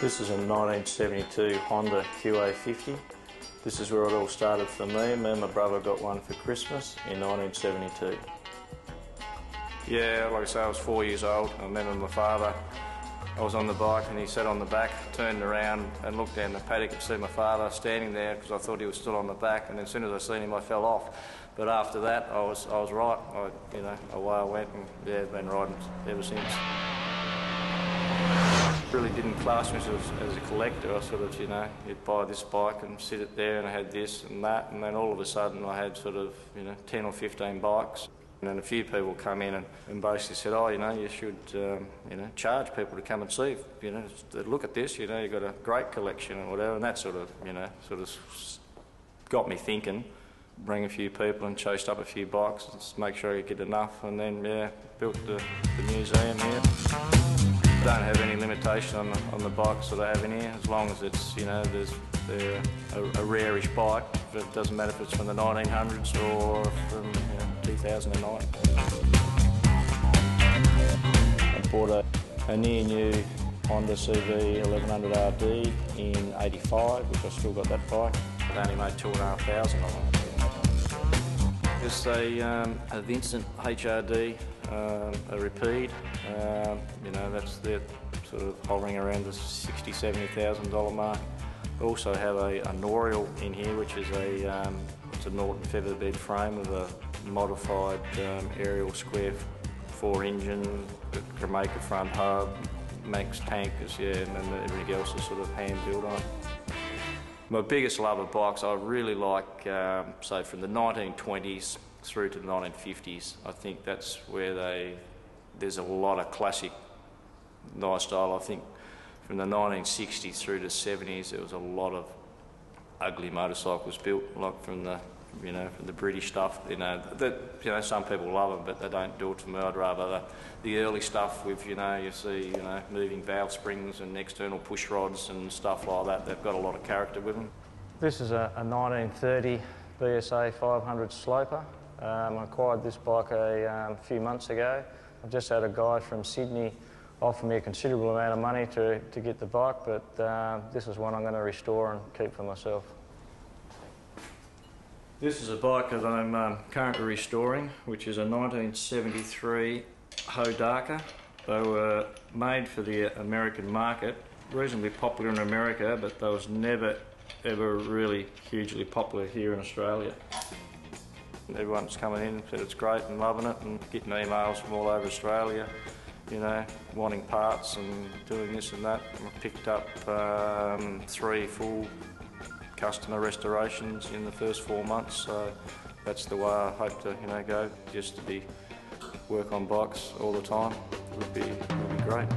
This is a 1972 Honda QA50. This is where it all started for me. Me and my brother got one for Christmas in 1972. Yeah, like I say, I was 4 years old. I remember my father, I was on the bike and he sat on the back, turned around and looked down the paddock and see my father standing there because I thought he was still on the back, and then as soon as I seen him I fell off. But after that I was right. Away I went, and yeah, been riding ever since. Really didn't class myself as a collector. I sort of, you'd buy this bike and sit it there, and I had this and that, and then all of a sudden I had sort of, 10 or 15 bikes. And then a few people come in and basically said, oh, you should, charge people to come and see, look at this, you've got a great collection or whatever, and that sort of got me thinking. Bring a few people and chased up a few bikes, just make sure you get enough, and then, built the museum here. Don't have any limitation on the bikes that I have in here, as long as it's, they're a rare-ish bike. But it doesn't matter if it's from the 1900s or from 2009. I bought a near new Honda CV 1100 RD in '85, which I still got that bike. It only made 2,500 on it. It's a Vincent HRD, a Rapide. That's the sort of hovering around the $60,000–70,000 mark. I also have a Noriel in here, which is it's a Norton featherbed frame with a modified aerial square 4 engine, Jamaica front hub, Max tankers, and then everything else is sort of hand built on. My biggest love of bikes, I really like, say from the 1920s through to the 1950s. I think that's where there's a lot of classic nice style. I think from the 1960s through to the 70s there was a lot of ugly motorcycles built, like from the from the British stuff. Some people love them, but they don't do it to me. I'd rather the early stuff with you see moving valve springs and external push rods and stuff like that. They've got a lot of character with them. This is a 1930 BSA 500 Sloper. I acquired this bike a few months ago. I've just had a guy from Sydney offer me a considerable amount of money to get the bike, but this is one I'm going to restore and keep for myself. This is a bike that I'm currently restoring, which is a 1973 Hodaka. They were made for the American market, reasonably popular in America, but they was never ever really hugely popular here in Australia. Everyone's coming in and said it's great and loving it, and getting emails from all over Australia, wanting parts and doing this and that. I picked up 3 full customer restorations in the first 4 months, so that's the way I hope to go, just to work on bikes all the time. It would be great.